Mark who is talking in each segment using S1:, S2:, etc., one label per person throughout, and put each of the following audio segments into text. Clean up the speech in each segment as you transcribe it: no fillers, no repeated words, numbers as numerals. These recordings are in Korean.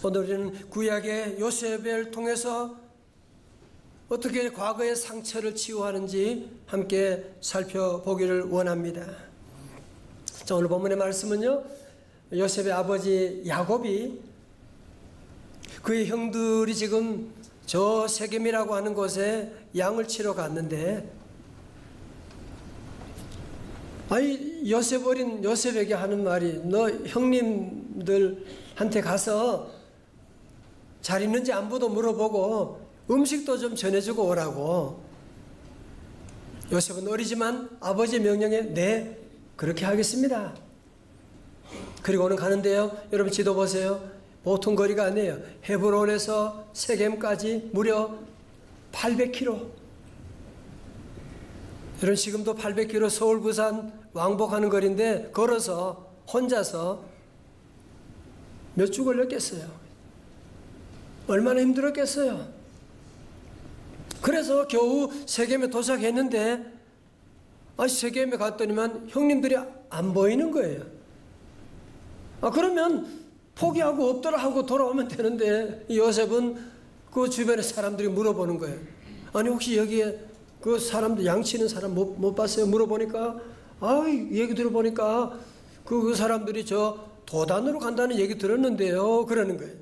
S1: 오늘 우리는 구약의 요셉을 통해서 어떻게 과거의 상처를 치유하는지 함께 살펴보기를 원합니다. 자, 오늘 본문의 말씀은요, 요셉의 아버지 야곱이 그의 형들이 지금 저 세겜이라고 하는 곳에 양을 치러 갔는데, 요셉 어린 요셉에게 하는 말이, 너 형님들한테 가서 잘 있는지 안부도 물어보고 음식도 좀 전해주고 오라고. 요셉은 어리지만 아버지의 명령에 네, 그렇게 하겠습니다. 그리고 오늘 가는데요, 여러분 지도 보세요. 보통 거리가 아니에요. 헤브론에서 세겜까지 무려 800km. 여러분 지금도 800km 서울 부산 왕복하는 거리인데 걸어서 혼자서 몇 주 걸렸겠어요. 얼마나 힘들었겠어요. 그래서 겨우 세겜에 도착했는데, 세겜에 갔더니만 형님들이 안 보이는 거예요. 그러면 포기하고 없더라 하고 돌아오면 되는데, 요셉은 그 주변의 사람들이 물어보는 거예요. 아니 혹시 여기에 그 사람들 양치는 사람 못 봤어요? 물어보니까 얘기 들어보니까 그 사람들이 저 도단으로 간다는 얘기 들었는데요, 그러는 거예요.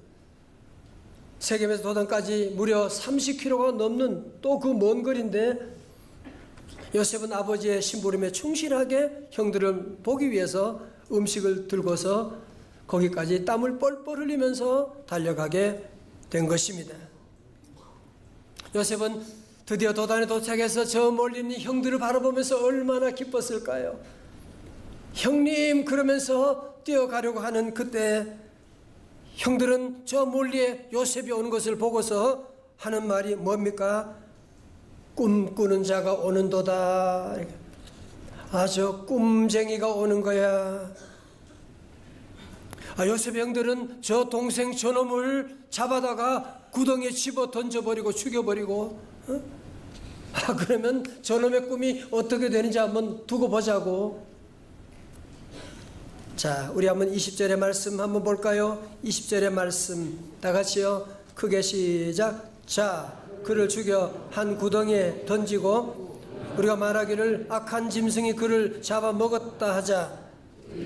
S1: 세겜에서 도단까지 무려 30km가 넘는 또 그 먼 거리인데, 요셉은 아버지의 심부름에 충실하게 형들을 보기 위해서 음식을 들고서 거기까지 땀을 뻘뻘 흘리면서 달려가게 된 것입니다. 요셉은 드디어 도단에 도착해서 저 멀리 있는 형들을 바라보면서 얼마나 기뻤을까요? 형님 그러면서 뛰어가려고 하는 그때, 형들은 저 멀리에 요셉이 오는 것을 보고서 하는 말이 뭡니까? 꿈꾸는 자가 오는도다. 저 꿈쟁이가 오는 거야. 요셉의 형들은 저 동생 저놈을 잡아다가 구덩이에 집어 던져버리고 죽여버리고, 그러면 저놈의 꿈이 어떻게 되는지 한번 두고 보자고. 자, 우리 한번 20절의 말씀 한번 볼까요? 20절의 말씀 다 같이요. 크게 시작. 자, 그를 죽여 한 구덩이에 던지고 우리가 말하기를 악한 짐승이 그를 잡아먹었다 하자.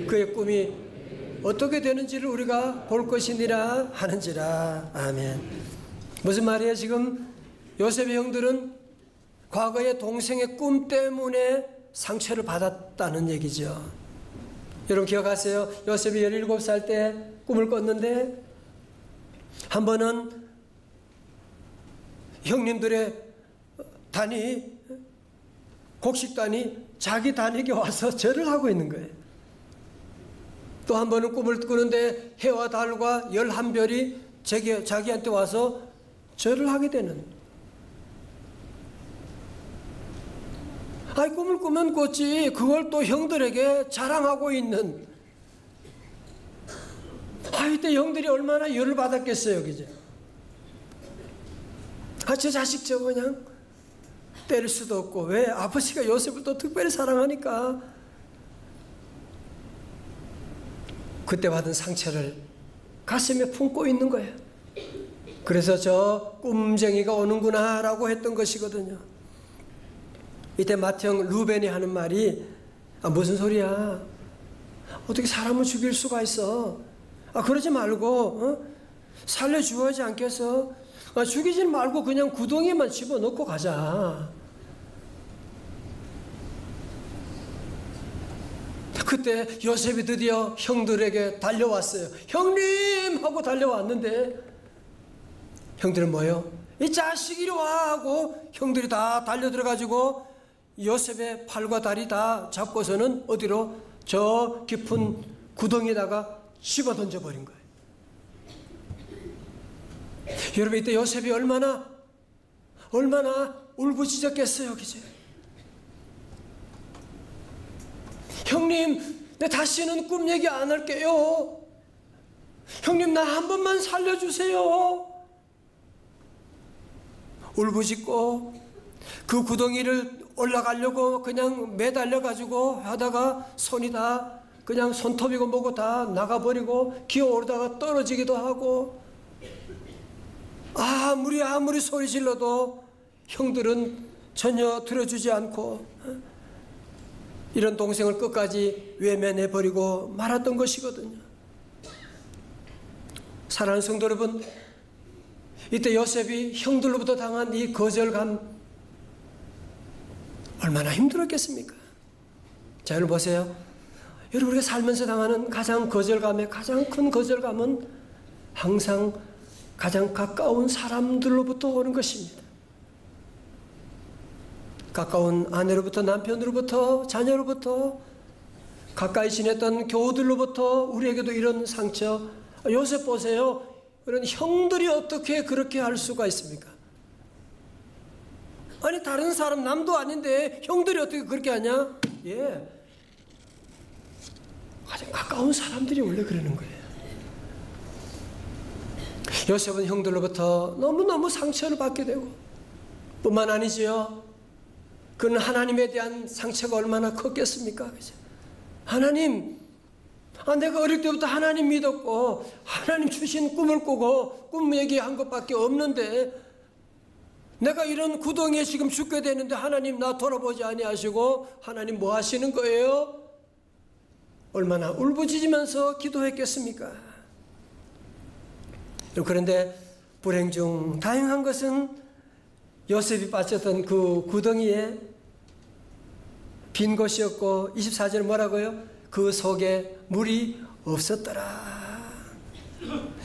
S1: 그의 꿈이 어떻게 되는지를 우리가 볼 것이니라 하는지라. 아멘. 무슨 말이에요? 지금 요셉의 형들은 과거의 동생의 꿈 때문에 상처를 받았다는 얘기죠. 여러분 기억하세요? 요셉이 17살 때 꿈을 꿨는데, 한 번은 형님들의 단이, 곡식단이 자기 단에게 와서 절을 하고 있는 거예요. 또 한 번은 꿈을 꾸는데 해와 달과 11별이 자기한테 와서 절을 하게 되는. 꿈을 꾸면 꿨지, 그걸 또 형들에게 자랑하고 있는. 이때 형들이 얼마나 열을 받았겠어요, 그죠? 저 자식 저거 그냥 때릴 수도 없고, 왜? 아버지가 요셉을 또 특별히 사랑하니까. 그때 받은 상처를 가슴에 품고 있는 거예요. 그래서 저 꿈쟁이가 오는구나 라고 했던 것이거든요. 이때 맏형 루벤이 하는 말이, 무슨 소리야, 어떻게 사람을 죽일 수가 있어. 그러지 말고 살려주어야지 않겠어. 죽이지 말고 그냥 구덩이만 집어넣고 가자. 그때 요셉이 드디어 형들에게 달려왔어요. 형님! 하고 달려왔는데, 형들은 뭐예요? 이 자식 이리 와! 하고 형들이 다 달려들어가지고 요셉의 팔과 다리 다 잡고서는 어디로? 저 깊은 구덩이에다가 집어 던져버린 거예요. 여러분 이때 요셉이 얼마나 울부짖었겠어요, 그죠? 형님, 내 다시는 꿈 얘기 안 할게요. 형님, 나 한 번만 살려주세요. 울부짖고 그 구덩이를 올라가려고 그냥 매달려가지고 하다가 손이 다 그냥 손톱이고 뭐고 다 나가버리고 기어오르다가 떨어지기도 하고, 아무리 소리 질러도 형들은 전혀 들어주지 않고 이런 동생을 끝까지 외면해버리고 말았던 것이거든요. 사랑하는 성도 여러분, 이때 요셉이 형들로부터 당한 이 거절감 얼마나 힘들었겠습니까? 자, 여러분 보세요. 여러분, 우리가 살면서 당하는 가장 큰 거절감은 항상 가장 가까운 사람들로부터 오는 것입니다. 가까운 아내로부터, 남편으로부터, 자녀로부터, 가까이 지냈던 교우들로부터 우리에게도 이런 상처. 요셉 보세요. 그런 형들이 어떻게 그렇게 할 수가 있습니까? 아니, 다른 사람, 남도 아닌데 형들이 어떻게 그렇게 하냐? 예, 가장 가까운 사람들이 원래 그러는 거예요. 요셉은 형들로부터 너무너무 상처를 받게 되고, 뿐만 아니지요, 그는 하나님에 대한 상처가 얼마나 컸겠습니까? 그죠? 하나님, 내가 어릴 때부터 하나님 믿었고 하나님 주신 꿈을 꾸고 꿈 얘기한 것밖에 없는데 내가 이런 구덩이에 지금 죽게 되는데 하나님 나 돌아보지 아니하시고 하나님 뭐 하시는 거예요? 얼마나 울부짖으면서 기도했겠습니까? 그런데 불행 중 다행한 것은 요셉이 빠졌던 그 구덩이에 빈 곳이었고 24절에 뭐라고요? 그 속에 물이 없었더라.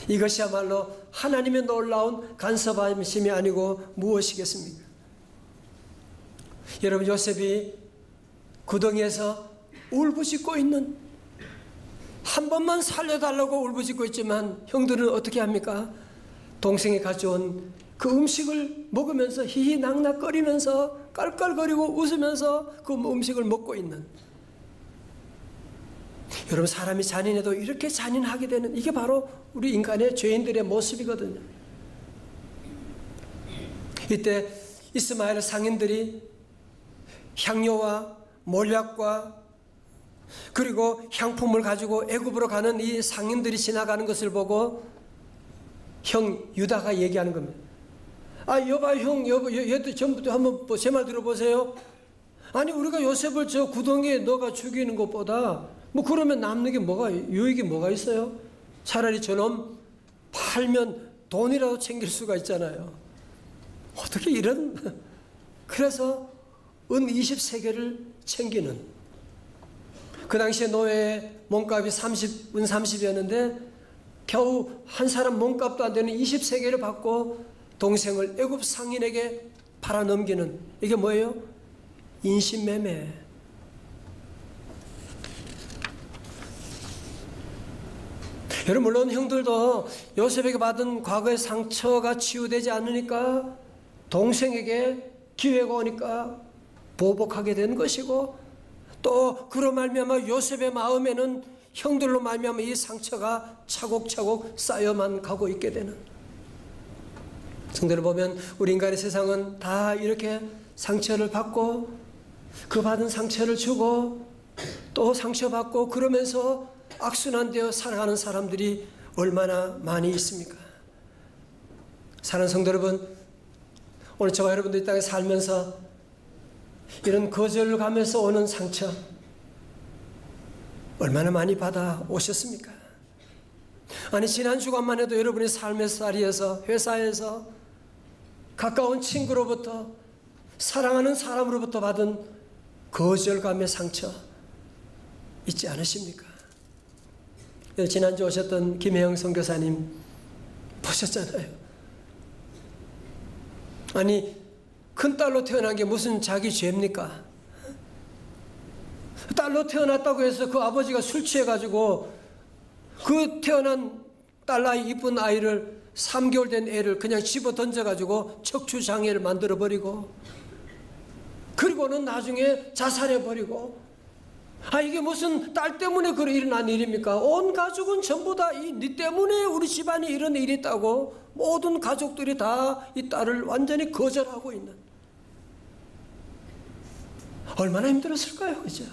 S1: 이것이야말로 하나님의 놀라운 간섭하심이 아니고 무엇이겠습니까? 여러분, 요셉이 구덩이에서 울부짖고 있는, 한 번만 살려달라고 울부짖고 있지만 형들은 어떻게 합니까? 동생이 가져온 그 음식을 먹으면서 히히낙낙거리면서 깔깔거리고 웃으면서 그 음식을 먹고 있는, 여러분, 사람이 잔인해도 이렇게 잔인하게 되는, 이게 바로 우리 인간의 죄인들의 모습이거든요. 이때 이스마엘 상인들이 향료와 몰약과 그리고 향품을 가지고 애굽으로 가는 이 상인들이 지나가는 것을 보고 형 유다가 얘기하는 겁니다. 여봐, 형, 얘도 전부터 한번 제 말 들어보세요. 아니, 우리가 요셉을 저 구덩이에 넣어가 죽이는 것보다 뭐 그러면 남는 게 유익이 뭐가 있어요? 차라리 저놈 팔면 돈이라도 챙길 수가 있잖아요. 어떻게 이런. 그래서 은 20세겔을 챙기는, 그 당시에 노예의 몸값이 은 30이었는데 겨우 한 사람 몸값도 안 되는 20세겔을 받고 동생을 애굽 상인에게 팔아넘기는, 이게 뭐예요? 인신매매. 여러분, 물론 형들도 요셉에게 받은 과거의 상처가 치유되지 않으니까 동생에게 기회가 오니까 보복하게 된 것이고, 또 그로 말미암아 요셉의 마음에는 형들로 말미암아 이 상처가 차곡차곡 쌓여만 가고 있게 되는, 성도를 보면 우리 인간의 세상은 다 이렇게 상처를 받고 그 받은 상처를 주고 또 상처받고 그러면서 악순환되어 살아가는 사람들이 얼마나 많이 있습니까? 사랑하는 성도 여러분, 오늘 저와 여러분들 이 땅에 살면서 이런 거절을 가면서 오는 상처 얼마나 많이 받아 오셨습니까? 아니, 지난 주간만 해도 여러분이 삶의 자리에서, 회사에서, 가까운 친구로부터, 사랑하는 사람으로부터 받은 거절감의 상처 있지 않으십니까? 지난주 오셨던 김혜영 선교사님 보셨잖아요. 아니, 큰딸로 태어난 게 무슨 자기 죄입니까? 딸로 태어났다고 해서 그 아버지가 술 취해가지고 그 태어난 딸아이, 이쁜 아이를, 3개월 된 애를 그냥 집어 던져가지고 척추장애를 만들어버리고, 그리고는 나중에 자살해버리고, 이게 무슨 딸 때문에 그래 일어난 일입니까? 온 가족은 전부 다 네 때문에 우리 집안에 이런 일이 있다고 모든 가족들이 다 이 딸을 완전히 거절하고 있는, 얼마나 힘들었을까요? 그죠?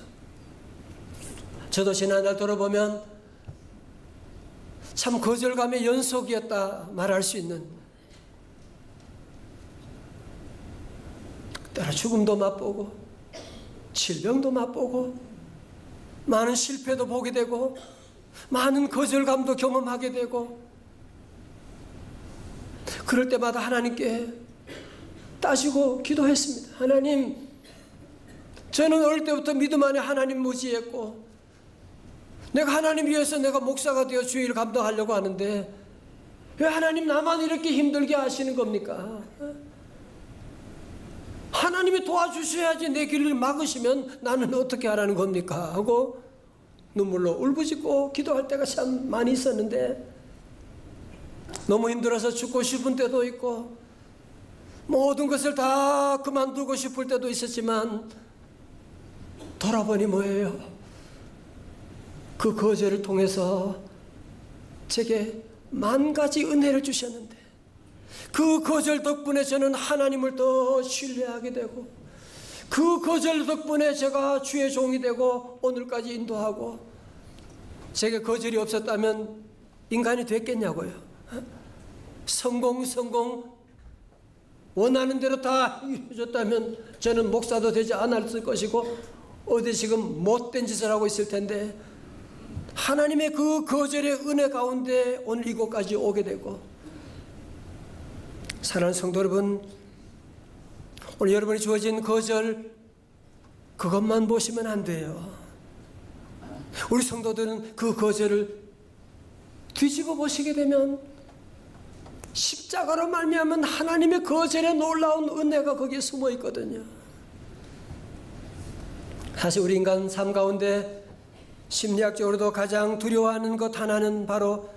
S1: 저도 지난날 돌아보면 참 거절감의 연속이었다 말할 수 있는, 때로 죽음도 맛보고 질병도 맛보고 많은 실패도 보게 되고 많은 거절감도 경험하게 되고, 그럴 때마다 하나님께 따지고 기도했습니다. 하나님, 저는 어릴 때부터 믿음 안에 하나님 무지했고, 내가 하나님 위해서 내가 목사가 되어 주의를 감당하려고 하는데 왜 하나님 나만 이렇게 힘들게 하시는 겁니까? 하나님이 도와주셔야지 내 길을 막으시면 나는 어떻게 하라는 겁니까? 하고 눈물로 울부짖고 기도할 때가 참 많이 있었는데, 너무 힘들어서 죽고 싶은 때도 있고 모든 것을 다 그만두고 싶을 때도 있었지만, 돌아보니 뭐예요? 그 거절을 통해서 제게 만 가지 은혜를 주셨는데, 그 거절 덕분에 저는 하나님을 더 신뢰하게 되고, 그 거절 덕분에 제가 주의 종이 되고 오늘까지 인도하고, 제게 거절이 없었다면 인간이 됐겠냐고요. 성공 원하는 대로 다 이루어졌다면 저는 목사도 되지 않았을 것이고 어디 지금 못된 짓을 하고 있을 텐데, 하나님의 그 거절의 은혜 가운데 오늘 이곳까지 오게 되고, 사랑하는 성도 여러분, 오늘 여러분이 주어진 거절 그것만 보시면 안 돼요. 우리 성도들은 그 거절을 뒤집어 보시게 되면 십자가로 말미암은 하나님의 거절에 놀라운 은혜가 거기에 숨어 있거든요. 사실 우리 인간 삶 가운데 심리학적으로도 가장 두려워하는 것 하나는 바로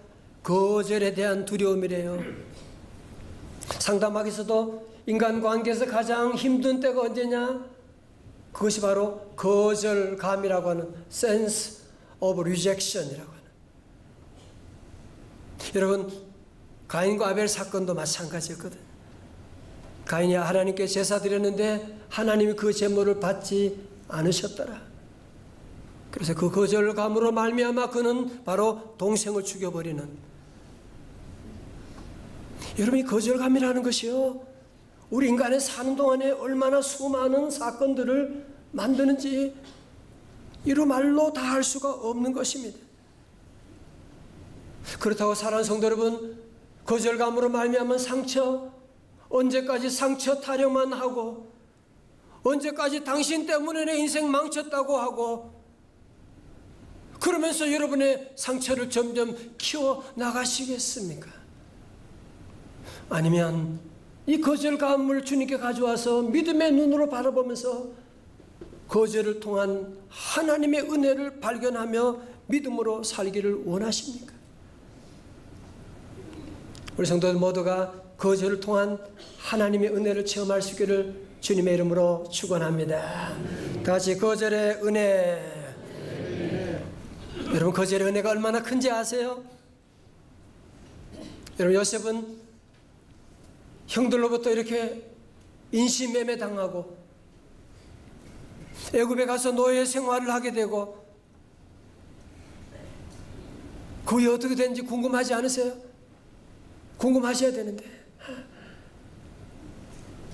S1: 거절에 대한 두려움이래요. 상담학에서도 인간관계에서 가장 힘든 때가 언제냐? 그것이 바로 거절감이라고 하는 sense of rejection이라고 하는. 여러분, 가인과 아벨 사건도 마찬가지였거든. 가인이 하나님께 제사 드렸는데 하나님이 그 제물을 받지 않으셨더라. 그래서 그 거절감으로 말미암아 그는 바로 동생을 죽여버리는. 여러분, 이 거절감이라는 것이요, 우리 인간의 사는 동안에 얼마나 수많은 사건들을 만드는지 이루 말로 다 할 수가 없는 것입니다. 그렇다고 사랑하는 성도 여러분, 거절감으로 말미암은 상처, 언제까지 상처 타령만 하고, 언제까지 당신 때문에 내 인생 망쳤다고 하고, 그러면서 여러분의 상처를 점점 키워나가시겠습니까? 아니면 이 거절감을 주님께 가져와서 믿음의 눈으로 바라보면서 거절을 통한 하나님의 은혜를 발견하며 믿음으로 살기를 원하십니까? 우리 성도들 모두가 거절을 통한 하나님의 은혜를 체험할 수 있기를 주님의 이름으로 축원합니다. 다시 거절의 은혜. 여러분, 거절의 은혜가 얼마나 큰지 아세요? 여러분, 요셉은 형들로부터 이렇게 인신매매 당하고 애굽에 가서 노예 생활을 하게 되고, 그게 어떻게 되는지 궁금하지 않으세요? 궁금하셔야 되는데,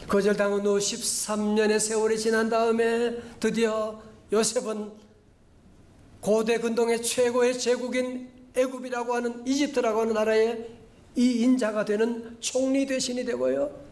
S1: 거절당한 후 13년의 세월이 지난 다음에 드디어 요셉은 고대 근동의 최고의 제국인 애굽이라고 하는, 이집트라고 하는 나라의 이 인자가 되는 총리 대신이 되고요,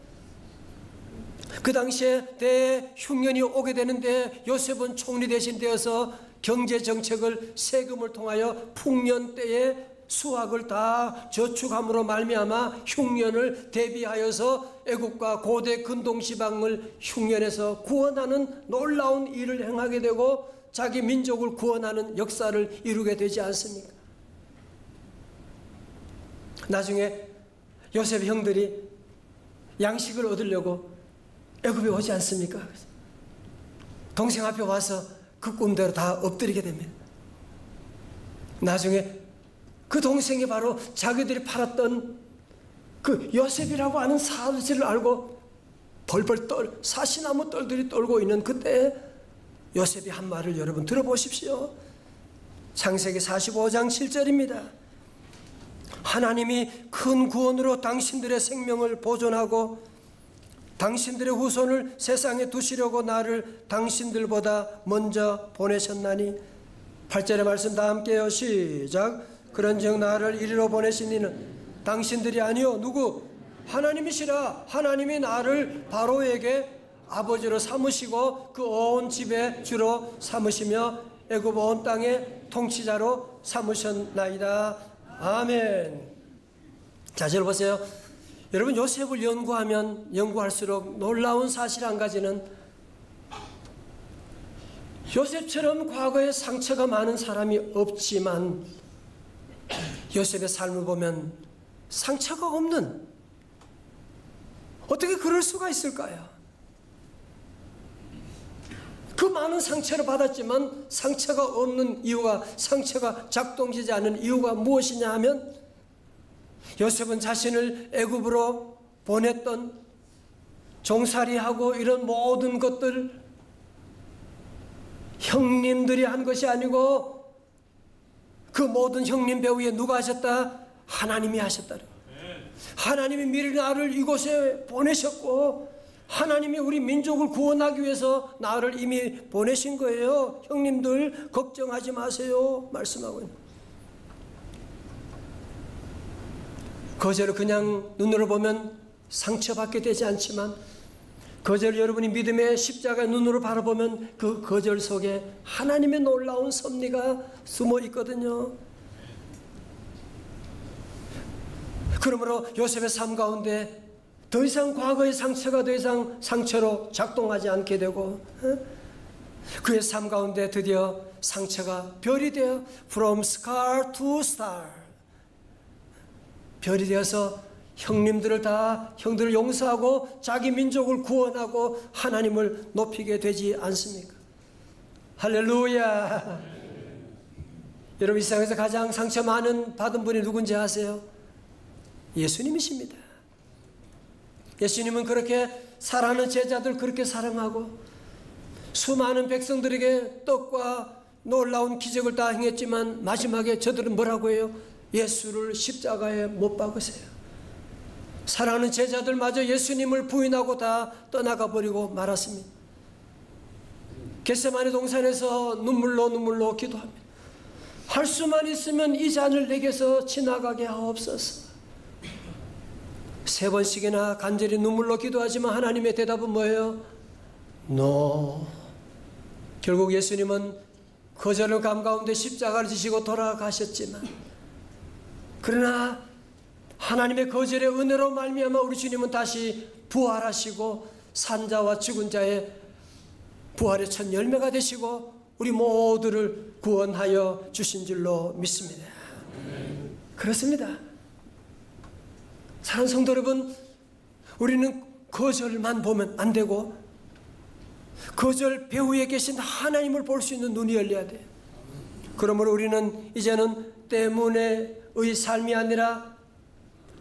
S1: 그 당시에 대흉년이 오게 되는데 요셉은 총리 대신 되어서 경제정책을 세금을 통하여 풍년 때에 수확을 다 저축함으로 말미암아 흉년을 대비하여서 애국과 고대 근동지방을 흉년에서 구원하는 놀라운 일을 행하게 되고 자기 민족을 구원하는 역사를 이루게 되지 않습니까? 나중에 요셉의 형들이 양식을 얻으려고 애굽에 오지 않습니까? 동생 앞에 와서 그 꿈대로 다 엎드리게 됩니다. 나중에 그 동생이 바로 자기들이 팔았던 그 요셉이라고 하는 사실을 알고 벌벌 사시나무 떨들이 떨고 있는 그때 요셉이 한 말을 여러분 들어보십시오. 창세기 45장 7절입니다. 하나님이 큰 구원으로 당신들의 생명을 보존하고 당신들의 후손을 세상에 두시려고 나를 당신들보다 먼저 보내셨나니. 8절의 말씀 다 함께요. 시작. 그런즉 나를 이리로 보내신 이는 당신들이 아니요 누구? 하나님이시라. 하나님이 나를 바로에게 아버지로 삼으시고 그 온 집의 주로 삼으시며 애굽 온 땅의 통치자로 삼으셨나이다. 아멘. 자, 저 보세요. 여러분, 요셉을 연구할수록 놀라운 사실 한 가지는, 요셉처럼 과거에 상처가 많은 사람이 없지만 요셉의 삶을 보면 상처가 없는, 어떻게 그럴 수가 있을까요? 그 많은 상처를 받았지만 상처가 없는 이유가, 상처가 작동되지 않는 이유가 무엇이냐 하면, 요셉은 자신을 애굽으로 보냈던 종살이하고 이런 모든 것들 형님들이 한 것이 아니고 그 모든 형님 배후에 누가 하셨다? 하나님이 하셨다. 하나님이 미리 나를 이곳에 보내셨고 하나님이 우리 민족을 구원하기 위해서 나를 이미 보내신 거예요. 형님들 걱정하지 마세요 말씀하고 있는. 거절을 그냥 눈으로 보면 상처받게 되지 않지만, 거절 여러분이 믿음의 십자가의 눈으로 바라보면 그 거절 속에 하나님의 놀라운 섭리가 숨어 있거든요. 그러므로 요셉의 삶 가운데 더 이상 과거의 상처가 더 이상 상처로 작동하지 않게 되고, 그의 삶 가운데 드디어 상처가 별이 되어 From scar to star, 별이 되어서 형님들을 용서하고 자기 민족을 구원하고 하나님을 높이게 되지 않습니까? 할렐루야. 여러분, 이 세상에서 가장 상처 많은 받은 분이 누군지 아세요? 예수님이십니다. 예수님은 그렇게 사랑하는 제자들 그렇게 사랑하고 수많은 백성들에게 떡과 놀라운 기적을 다 행했지만 마지막에 저들은 뭐라고 해요? 예수를 십자가에 못 박으세요. 사랑하는 제자들마저 예수님을 부인하고 다 떠나가 버리고 말았습니다. 겟세마네 동산에서 눈물로 기도합니다. 할 수만 있으면 이 잔을 내게서 지나가게 하옵소서. 3번씩이나 간절히 눈물로 기도하지만 하나님의 대답은 뭐예요? No. 결국 예수님은 거절의 감 가운데 십자가를 지시고 돌아가셨지만, 그러나 하나님의 거절의 은혜로 말미암아 우리 주님은 다시 부활하시고 산자와 죽은 자의 부활의 첫 열매가 되시고 우리 모두를 구원하여 주신 줄로 믿습니다. 그렇습니다. 사랑하는 성도 여러분, 우리는 거절만 보면 안 되고 거절 배후에 계신 하나님을 볼 수 있는 눈이 열려야 돼요. 그러므로 우리는 이제는 때문에의 삶이 아니라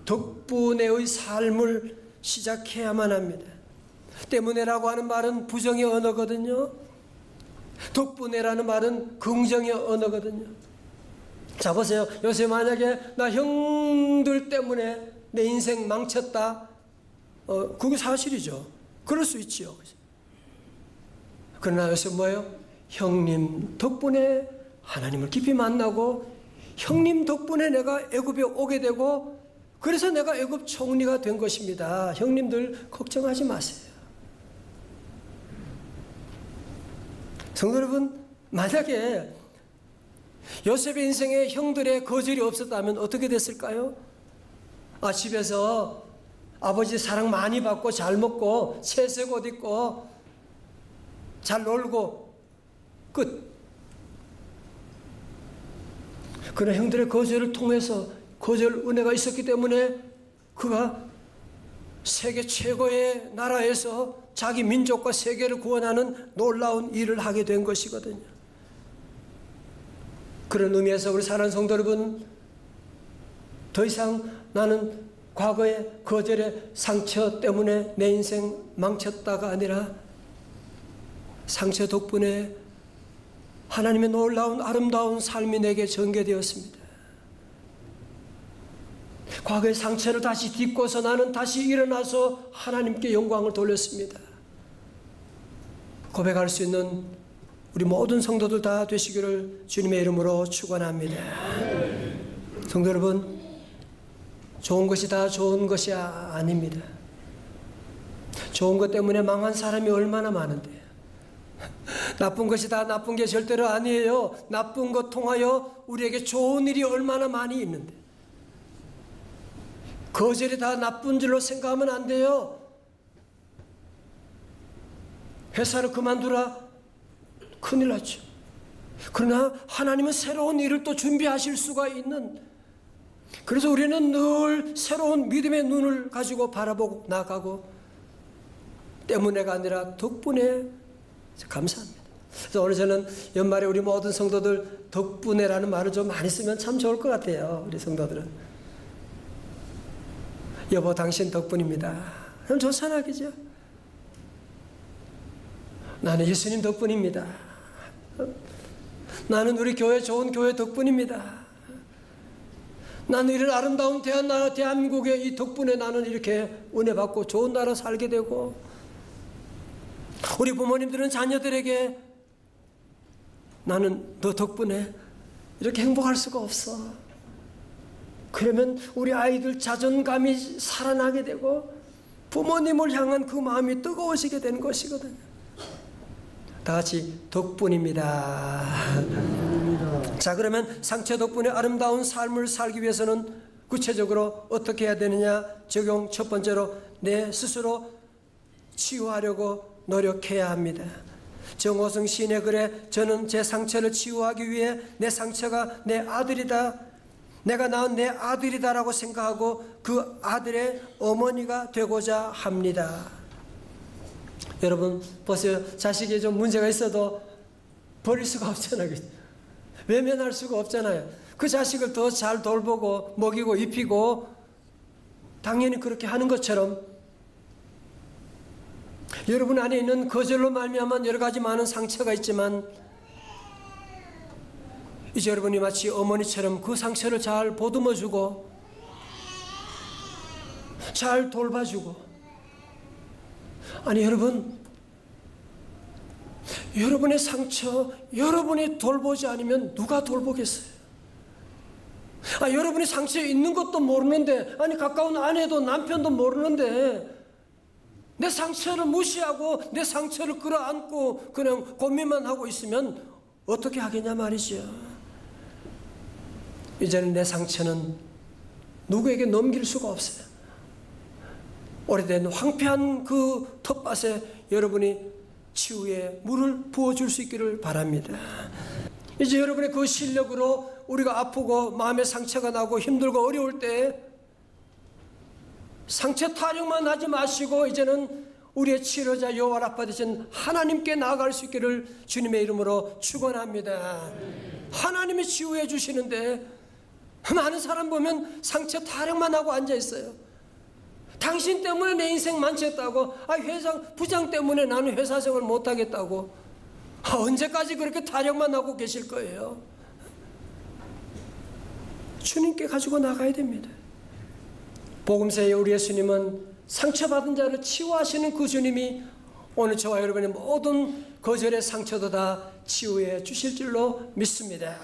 S1: 덕분에의 삶을 시작해야만 합니다. 때문에라고 하는 말은 부정의 언어거든요. 덕분에라는 말은 긍정의 언어거든요. 자, 보세요. 요새 만약에 나 형들 때문에 내 인생 망쳤다, 그게 사실이죠. 그럴 수 있지요. 그러나 요새 뭐예요? 형님 덕분에 하나님을 깊이 만나고 형님 덕분에 내가 애굽에 오게 되고 그래서 내가 애굽 총리가 된 것입니다. 형님들 걱정하지 마세요. 성도 여러분, 만약에 요셉의 인생에 형들의 거절이 없었다면 어떻게 됐을까요? 집에서 아버지 사랑 많이 받고 잘 먹고 채색 옷 입고 잘 놀고 끝. 그러나 형들의 거절을 통해서 거절 은혜가 있었기 때문에 그가 세계 최고의 나라에서 자기 민족과 세계를 구원하는 놀라운 일을 하게 된 것이거든요. 그런 의미에서 우리 사랑하는 성도 여러분, 더 이상 나는 과거의 거절의 상처 때문에 내 인생 망쳤다가 아니라 상처 덕분에 하나님의 놀라운 아름다운 삶이 내게 전개되었습니다. 과거의 상처를 다시 딛고서 나는 다시 일어나서 하나님께 영광을 돌렸습니다. 고백할 수 있는 우리 모든 성도들 다 되시기를 주님의 이름으로 축원합니다. 성도 여러분, 좋은 것이 다 좋은 것이 아닙니다. 좋은 것 때문에 망한 사람이 얼마나 많은데, 나쁜 것이 다 나쁜 게 절대로 아니에요. 나쁜 것 통하여 우리에게 좋은 일이 얼마나 많이 있는데, 거절이 다 나쁜 줄로 생각하면 안 돼요. 회사를 그만두라, 큰일 났죠. 그러나 하나님은 새로운 일을 또 준비하실 수가 있는, 그래서 우리는 늘 새로운 믿음의 눈을 가지고 바라보고 나가고, 때문에가 아니라 덕분에 감사합니다. 그래서 오늘 저는 연말에 우리 모든 성도들 덕분에라는 말을 좀 많이 쓰면 참 좋을 것 같아요. 우리 성도들은 여보 당신 덕분입니다. 그럼 좋잖아, 그죠? 나는 예수님 덕분입니다. 나는 우리 교회 좋은 교회 덕분입니다. 나는 이런 아름다운 대한민국의 이 덕분에 나는 이렇게 은혜 받고 좋은 나라 살게 되고, 우리 부모님들은 자녀들에게 나는 너 덕분에 이렇게 행복할 수가 없어. 그러면 우리 아이들 자존감이 살아나게 되고 부모님을 향한 그 마음이 뜨거워지게 되는 것이거든요. 다 같이 덕분입니다. 자, 그러면 상처 덕분에 아름다운 삶을 살기 위해서는 구체적으로 어떻게 해야 되느냐? 적용 첫 번째로 내 스스로 치유하려고 노력해야 합니다. 정호성 시인의 글에 저는 제 상처를 치유하기 위해 내 상처가 내 아들이다, 내가 낳은 내 아들이다라고 생각하고 그 아들의 어머니가 되고자 합니다. 여러분 보세요. 자식이 좀 문제가 있어도 버릴 수가 없잖아요. 외면할 수가 없잖아요. 그 자식을 더 잘 돌보고 먹이고 입히고 당연히 그렇게 하는 것처럼 여러분 안에 있는 거절로 말미암은 여러 가지 많은 상처가 있지만 이제 여러분이 마치 어머니처럼 그 상처를 잘 보듬어주고 잘 돌봐주고, 아니 여러분, 여러분의 상처 여러분이 돌보지 않으면 누가 돌보겠어요? 여러분이 상처에 있는 것도 모르는데, 아니 가까운 아내도 남편도 모르는데 내 상처를 무시하고 내 상처를 끌어안고 그냥 고민만 하고 있으면 어떻게 하겠냐 말이죠. 이제는 내 상처는 누구에게 넘길 수가 없어요. 오래된 황폐한 그 텃밭에 여러분이 치유의 물을 부어줄 수 있기를 바랍니다. 이제 여러분의 그 실력으로 우리가 아프고 마음의 상처가 나고 힘들고 어려울 때 상처 타령만 하지 마시고 이제는 우리의 치료자 여호와 라파 되신 하나님께 나아갈 수 있기를 주님의 이름으로 축원합니다. 하나님이 치유해 주시는데 많은 사람 보면 상처 타령만 하고 앉아 있어요. 당신 때문에 내 인생 망쳤다고, 회사 부장 때문에 나는 회사 생활 못하겠다고, 언제까지 그렇게 타령만 하고 계실 거예요? 주님께 가지고 나가야 됩니다. 복음서에 우리 예수님은 상처받은 자를 치유하시는 그 주님이 오늘 저와 여러분의 모든 거절의 상처도 다 치유해 주실 줄로 믿습니다.